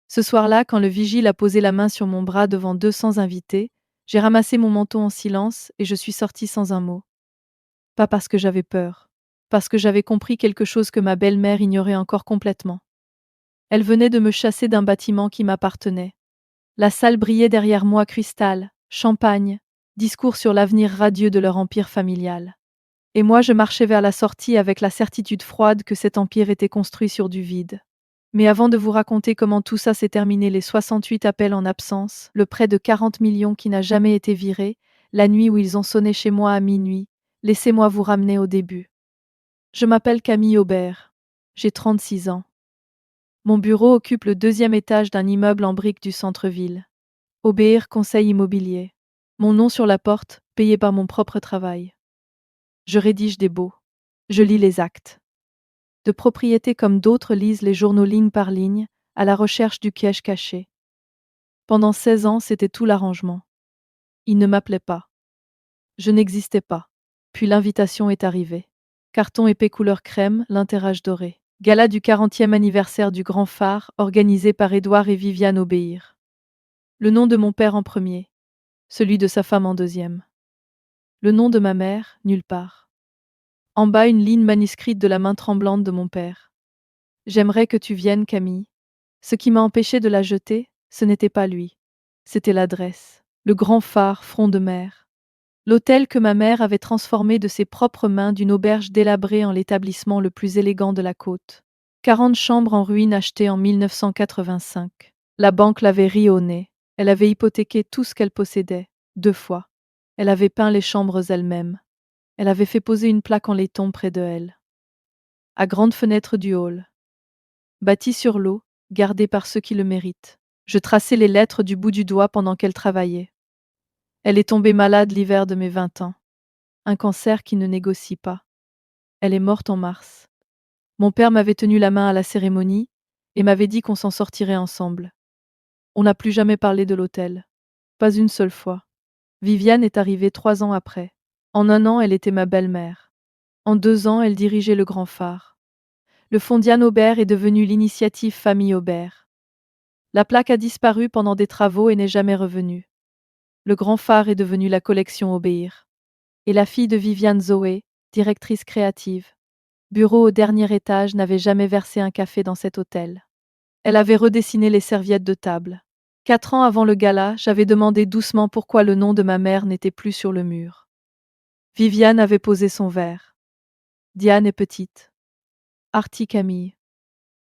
Ce soir-là, quand le vigile a posé la main sur mon bras devant 200 invités, j'ai ramassé mon manteau en silence et je suis sortie sans un mot. Pas parce que j'avais peur, parce que j'avais compris quelque chose que ma belle-mère ignorait encore complètement. Elle venait de me chasser d'un bâtiment qui m'appartenait. La salle brillait derrière moi, cristal, champagne, discours sur l'avenir radieux de leur empire familial. Et moi, je marchais vers la sortie avec la certitude froide que cet empire était construit sur du vide. Mais avant de vous raconter comment tout ça s'est terminé, les 68 appels en absence, le prêt de 40 millions qui n'a jamais été viré, la nuit où ils ont sonné chez moi à minuit, laissez-moi vous ramener au début. Je m'appelle Camille Aubert. J'ai 36 ans. Mon bureau occupe le deuxième étage d'un immeuble en briques du centre-ville. Aubert Conseil immobilier. Mon nom sur la porte, payé par mon propre travail. Je rédige des baux. Je lis les actes. De propriété comme d'autres lisent les journaux ligne par ligne, à la recherche du piège caché. Pendant 16 ans, c'était tout l'arrangement. Il ne m'appelait pas. Je n'existais pas. Puis l'invitation est arrivée. Carton épais couleur crème, l'interrage doré. Gala du 40e anniversaire du Grand Phare, organisé par Édouard et Viviane Obéir. Le nom de mon père en premier, celui de sa femme en deuxième. Le nom de ma mère, nulle part. En bas, une ligne manuscrite de la main tremblante de mon père. J'aimerais que tu viennes, Camille. Ce qui m'a empêché de la jeter, ce n'était pas lui. C'était l'adresse. Le Grand Phare, front de mer. L'hôtel que ma mère avait transformé de ses propres mains d'une auberge délabrée en l'établissement le plus élégant de la côte. 40 chambres en ruine achetées en 1985. La banque l'avait ri au nez. Elle avait hypothéqué tout ce qu'elle possédait, 2 fois. Elle avait peint les chambres elle-même. Elle avait fait poser une plaque en laiton près de elle. À grande fenêtre du hall. Bâti sur l'eau, gardé par ceux qui le méritent. Je traçais les lettres du bout du doigt pendant qu'elle travaillait. Elle est tombée malade l'hiver de mes 20 ans. Un cancer qui ne négocie pas. Elle est morte en mars. Mon père m'avait tenu la main à la cérémonie et m'avait dit qu'on s'en sortirait ensemble. On n'a plus jamais parlé de l'hôtel. Pas une seule fois. Viviane est arrivée 3 ans après. En un an, elle était ma belle-mère. En 2 ans, elle dirigeait le Grand Phare. Le fonds Diane Aubert est devenu l'initiative Famille Aubert. La plaque a disparu pendant des travaux et n'est jamais revenue. Le Grand Phare est devenu la collection Obéir. Et la fille de Viviane, Zoé, directrice créative, bureau au dernier étage, n'avait jamais versé un café dans cet hôtel. Elle avait redessiné les serviettes de table. 4 ans avant le gala, j'avais demandé doucement pourquoi le nom de ma mère n'était plus sur le mur. Viviane avait posé son verre. Diane est petite. Artie Camille.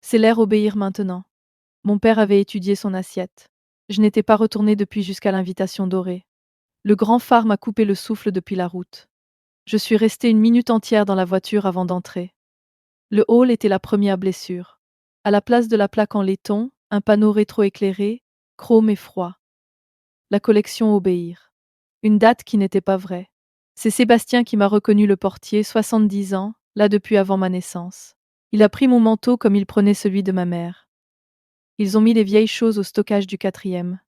C'est l'air Obéir maintenant. Mon père avait étudié son assiette. Je n'étais pas retournée depuis jusqu'à l'invitation dorée. Le Grand Phare m'a coupé le souffle depuis la route. Je suis restée une minute entière dans la voiture avant d'entrer. Le hall était la première blessure. À la place de la plaque en laiton, un panneau rétroéclairé, chrome et froid. La collection Obéir. Une date qui n'était pas vraie. C'est Sébastien qui m'a reconnu, le portier, 70 ans, là depuis avant ma naissance. Il a pris mon manteau comme il prenait celui de ma mère. Ils ont mis les vieilles choses au stockage du 4e.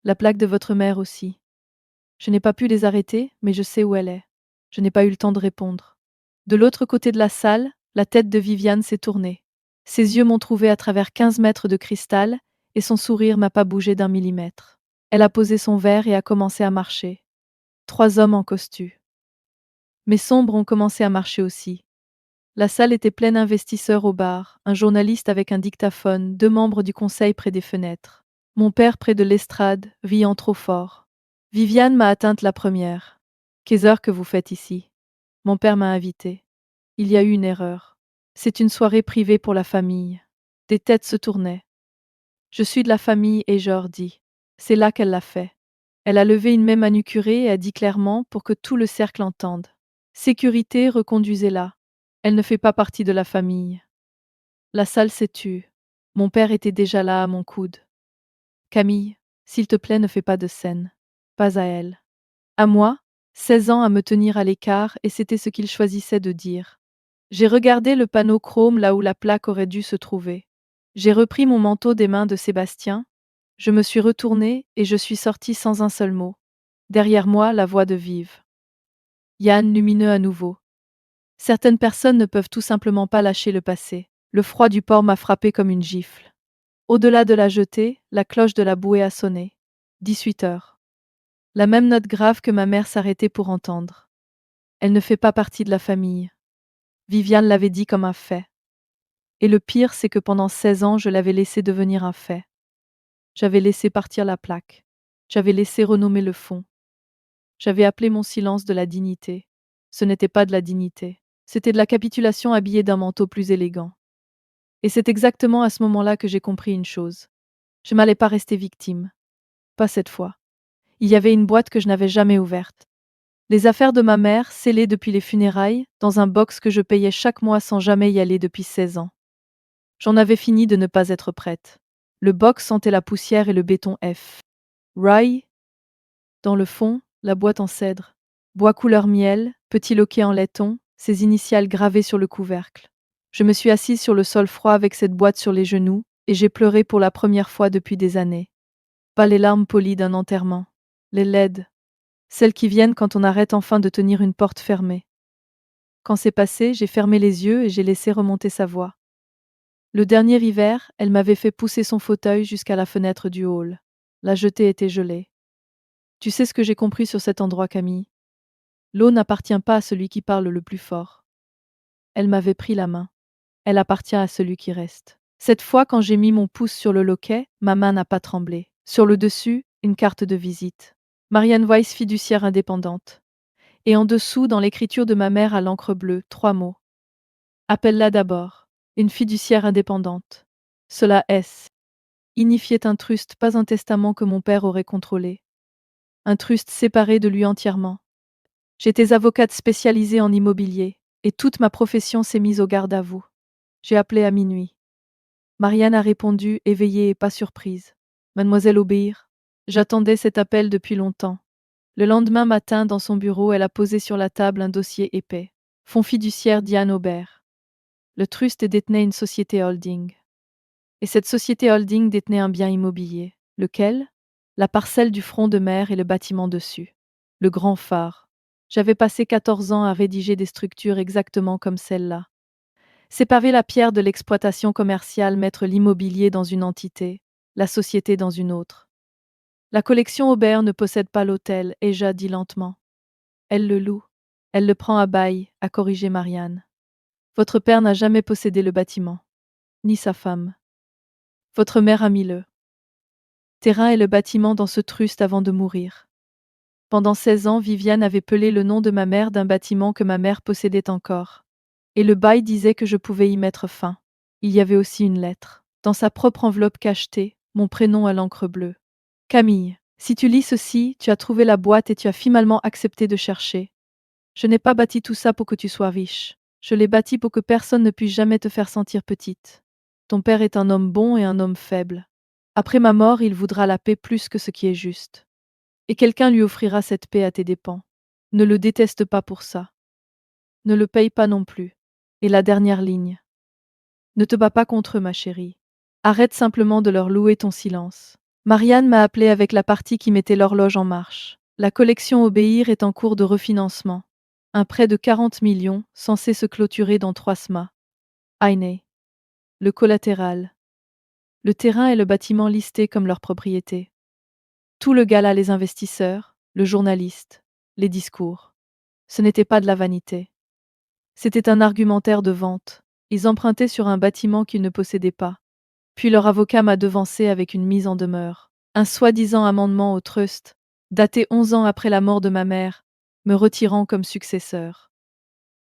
La plaque de votre mère aussi. Je n'ai pas pu les arrêter, mais je sais où elle est. Je n'ai pas eu le temps de répondre. De l'autre côté de la salle, la tête de Viviane s'est tournée. Ses yeux m'ont trouvé à travers 15 mètres de cristal, et son sourire m'a pas bougé d'un millimètre. Elle a posé son verre et a commencé à marcher. 3 hommes en costume. Mes sombres ont commencé à marcher aussi. La salle était pleine d'investisseurs au bar, un journaliste avec un dictaphone, 2 membres du conseil près des fenêtres. Mon père près de l'estrade, riant trop fort. Viviane m'a atteinte la première. Qu'est-ce heure que vous faites ici? Mon père m'a invité. Il y a eu une erreur. C'est une soirée privée pour la famille. Des têtes se tournaient. Je suis de la famille et je leur dis. C'est là qu'elle l'a fait. Elle a levé une main manucurée et a dit clairement pour que tout le cercle entende. Sécurité, reconduisez-la. Elle ne fait pas partie de la famille. La salle s'est tue. Mon père était déjà là à mon coude. Camille, s'il te plaît, ne fais pas de scène. Pas à elle. À moi, 16 ans à me tenir à l'écart, et c'était ce qu'il choisissait de dire. J'ai regardé le panneau chrome là où la plaque aurait dû se trouver. J'ai repris mon manteau des mains de Sébastien. Je me suis retournée et je suis sortie sans un seul mot. Derrière moi, la voix de Vive. Yann, lumineux à nouveau. Certaines personnes ne peuvent tout simplement pas lâcher le passé. Le froid du port m'a frappé comme une gifle. Au-delà de la jetée, la cloche de la bouée a sonné. 18 heures. La même note grave que ma mère s'arrêtait pour entendre. Elle ne fait pas partie de la famille. Viviane l'avait dit comme un fait. Et le pire, c'est que pendant 16 ans, je l'avais laissé devenir un fait. J'avais laissé partir la plaque. J'avais laissé renommer le fond. J'avais appelé mon silence de la dignité. Ce n'était pas de la dignité. C'était de la capitulation habillée d'un manteau plus élégant. Et c'est exactement à ce moment-là que j'ai compris une chose. Je m'allais pas rester victime. Pas cette fois. Il y avait une boîte que je n'avais jamais ouverte. Les affaires de ma mère, scellées depuis les funérailles, dans un box que je payais chaque mois sans jamais y aller depuis 16 ans. J'en avais fini de ne pas être prête. Le box sentait la poussière et le béton F. Rye. Dans le fond, la boîte en cèdre. Bois couleur miel, petit loquet en laiton, ses initiales gravées sur le couvercle. Je me suis assise sur le sol froid avec cette boîte sur les genoux, et j'ai pleuré pour la première fois depuis des années. Pas les larmes polies d'un enterrement. Les laides. Celles qui viennent quand on arrête enfin de tenir une porte fermée. Quand c'est passé, j'ai fermé les yeux et j'ai laissé remonter sa voix. Le dernier hiver, elle m'avait fait pousser son fauteuil jusqu'à la fenêtre du hall. La jetée était gelée. Tu sais ce que j'ai compris sur cet endroit, Camille? L'eau n'appartient pas à celui qui parle le plus fort. Elle m'avait pris la main. Elle appartient à celui qui reste. Cette fois, quand j'ai mis mon pouce sur le loquet, ma main n'a pas tremblé. Sur le dessus, une carte de visite. Marianne Weiss, fiduciaire indépendante. Et en dessous, dans l'écriture de ma mère à l'encre bleue, 3 mots. Appelle-la d'abord. Une fiduciaire indépendante. Cela est. Ignifiait un trust, pas un testament que mon père aurait contrôlé. Un trust séparé de lui entièrement. J'étais avocate spécialisée en immobilier, et toute ma profession s'est mise au garde à vous. J'ai appelé à minuit. Marianne a répondu, éveillée et pas surprise. Mademoiselle Obéir. J'attendais cet appel depuis longtemps. Le lendemain matin, dans son bureau, elle a posé sur la table un dossier épais. Fonds fiduciaire Diane Aubert. Le trust détenait une société holding. Et cette société holding détenait un bien immobilier. Lequel? La parcelle du front de mer et le bâtiment dessus. Le grand phare. J'avais passé 14 ans à rédiger des structures exactement comme celle-là. Séparer la pierre de l'exploitation commerciale, mettre l'immobilier dans une entité, la société dans une autre. La collection Aubert ne possède pas l'hôtel, Eja dit lentement. Elle le loue. Elle le prend à bail, a corrigé Marianne. Votre père n'a jamais possédé le bâtiment. Ni sa femme. Votre mère a mis le terrain et le bâtiment dans ce trust avant de mourir. Pendant 16 ans, Viviane avait pelé le nom de ma mère d'un bâtiment que ma mère possédait encore. Et le bail disait que je pouvais y mettre fin. Il y avait aussi une lettre. Dans sa propre enveloppe cachetée, mon prénom à l'encre bleue. Camille, si tu lis ceci, tu as trouvé la boîte et tu as finalement accepté de chercher. Je n'ai pas bâti tout ça pour que tu sois riche. Je l'ai bâti pour que personne ne puisse jamais te faire sentir petite. Ton père est un homme bon et un homme faible. Après ma mort, il voudra la paix plus que ce qui est juste. Et quelqu'un lui offrira cette paix à tes dépens. Ne le déteste pas pour ça. Ne le paye pas non plus. Et la dernière ligne. Ne te bats pas contre eux, ma chérie. Arrête simplement de leur louer ton silence. Marianne m'a appelé avec la partie qui mettait l'horloge en marche. La collection Obéir est en cours de refinancement. Un prêt de 40 millions, censé se clôturer dans 3 semaines. Aine. Le collatéral. Le terrain et le bâtiment listés comme leur propriété. Tout le gala, les investisseurs, le journaliste, les discours. Ce n'était pas de la vanité. C'était un argumentaire de vente. Ils empruntaient sur un bâtiment qu'ils ne possédaient pas. Puis leur avocat m'a devancé avec une mise en demeure. Un soi-disant amendement au trust, daté 11 ans après la mort de ma mère, me retirant comme successeur.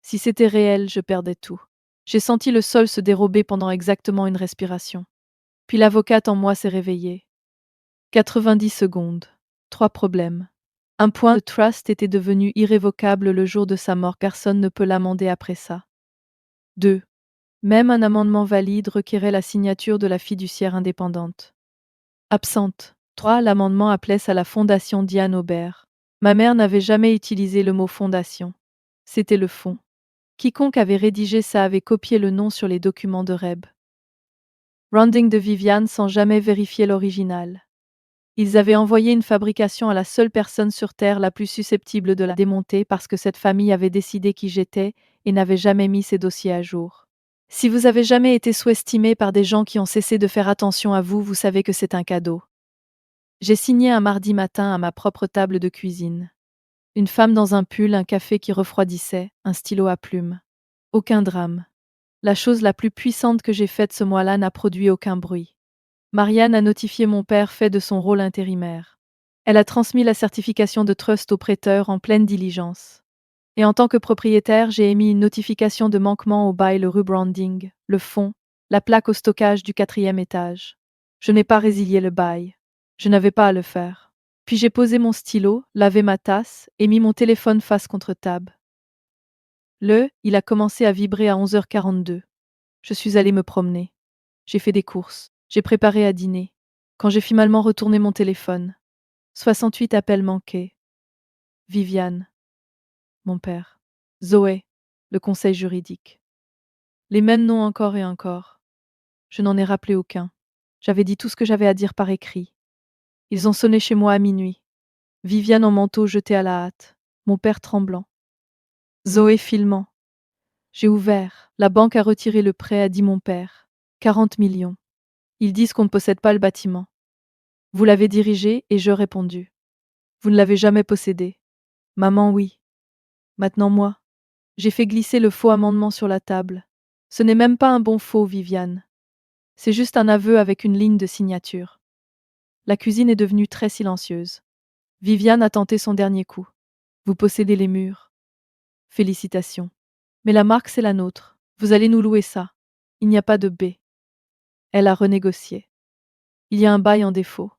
Si c'était réel, je perdais tout. J'ai senti le sol se dérober pendant exactement une respiration. Puis l'avocate en moi s'est réveillée. 90 secondes. 3 problèmes. Un point de trust était devenu irrévocable le jour de sa mort, personne ne peut l'amender après ça. 2. Même un amendement valide requérait la signature de la fiduciaire indépendante. Absente. 3. L'amendement appelait à la fondation Diane Aubert. Ma mère n'avait jamais utilisé le mot fondation. C'était le fond. Quiconque avait rédigé ça avait copié le nom sur les documents de Reb. Rounding de Viviane sans jamais vérifier l'original. Ils avaient envoyé une fabrication à la seule personne sur Terre la plus susceptible de la démonter parce que cette famille avait décidé qui j'étais et n'avait jamais mis ses dossiers à jour. Si vous avez jamais été sous-estimé par des gens qui ont cessé de faire attention à vous, vous savez que c'est un cadeau. J'ai signé un mardi matin à ma propre table de cuisine. Une femme dans un pull, un café qui refroidissait, un stylo à plumes. Aucun drame. La chose la plus puissante que j'ai faite ce mois-là n'a produit aucun bruit. Marianne a notifié mon père fait de son rôle intérimaire. Elle a transmis la certification de trust au prêteur en pleine diligence. Et en tant que propriétaire, j'ai émis une notification de manquement au bail, le rebranding, le fonds, la plaque au stockage du 4e étage. Je n'ai pas résilié le bail. Je n'avais pas à le faire. Puis j'ai posé mon stylo, lavé ma tasse et mis mon téléphone face contre table. Il a commencé à vibrer à 11h42. Je suis allée me promener. J'ai fait des courses. J'ai préparé à dîner. Quand j'ai finalement retourné mon téléphone, 68 appels manqués. Viviane, mon père. Zoé, le conseil juridique. Les mêmes noms encore et encore. Je n'en ai rappelé aucun. J'avais dit tout ce que j'avais à dire par écrit. Ils ont sonné chez moi à minuit. Viviane en manteau jeté à la hâte. Mon père tremblant. Zoé filmant. J'ai ouvert. La banque a retiré le prêt, a dit mon père. 40 millions. Ils disent qu'on ne possède pas le bâtiment. Vous l'avez dirigé et je répondu. Vous ne l'avez jamais possédé. Maman, oui. Maintenant moi. J'ai fait glisser le faux amendement sur la table. Ce n'est même pas un bon faux, Viviane. C'est juste un aveu avec une ligne de signature. La cuisine est devenue très silencieuse. Viviane a tenté son dernier coup. Vous possédez les murs. Félicitations. Mais la marque, c'est la nôtre. Vous allez nous louer ça. Il n'y a pas de B. Elle a renégocié. Il y a un bail en défaut.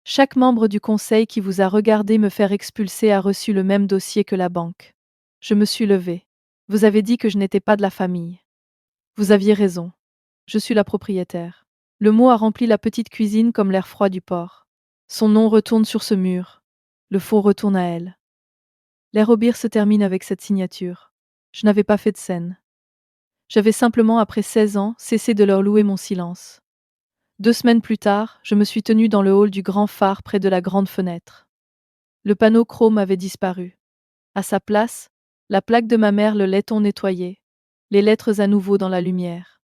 Chaque membre du conseil qui vous a regardé me faire expulser a reçu le même dossier que la banque. Je me suis levée. Vous avez dit que je n'étais pas de la famille. Vous aviez raison. Je suis la propriétaire. Le mot a rempli la petite cuisine comme l'air froid du port. Son nom retourne sur ce mur. Le faux retourne à elle. L'air au se termine avec cette signature. Je n'avais pas fait de scène. J'avais simplement, après 16 ans, cessé de leur louer mon silence. 2 semaines plus tard, je me suis tenue dans le hall du grand phare près de la grande fenêtre. Le panneau chrome avait disparu. À sa place, la plaque de ma mère, le laiton nettoyé, les lettres à nouveau dans la lumière.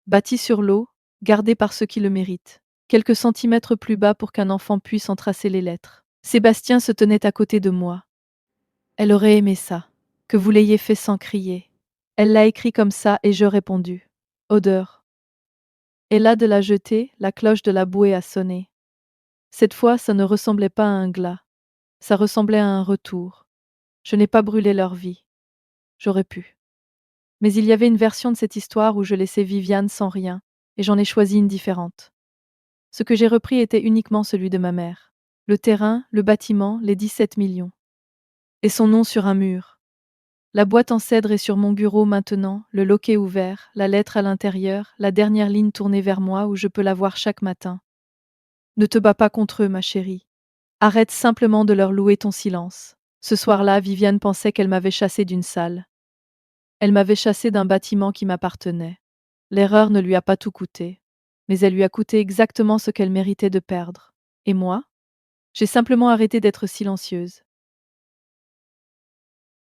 Bâti sur l'eau, gardé par ceux qui le méritent. Quelques centimètres plus bas pour qu'un enfant puisse en tracer les lettres. Sébastien se tenait à côté de moi. Elle aurait aimé ça. Que vous l'ayez fait sans crier. Elle l'a écrit comme ça et je répondu. Odeur. Et là de la jetée, la cloche de la bouée a sonné. Cette fois, ça ne ressemblait pas à un glas. Ça ressemblait à un retour. Je n'ai pas brûlé leur vie. J'aurais pu. Mais il y avait une version de cette histoire où je laissais Viviane sans rien, et j'en ai choisi une différente. Ce que j'ai repris était uniquement celui de ma mère. Le terrain, le bâtiment, les 17 millions. Et son nom sur un mur. La boîte en cèdre est sur mon bureau maintenant, le loquet ouvert, la lettre à l'intérieur, la dernière ligne tournée vers moi où je peux la voir chaque matin. Ne te bats pas contre eux, ma chérie. Arrête simplement de leur louer ton silence. Ce soir-là, Viviane pensait qu'elle m'avait chassé d'une salle. Elle m'avait chassé d'un bâtiment qui m'appartenait. L'erreur ne lui a pas tout coûté, mais elle lui a coûté exactement ce qu'elle méritait de perdre. Et moi? J'ai simplement arrêté d'être silencieuse.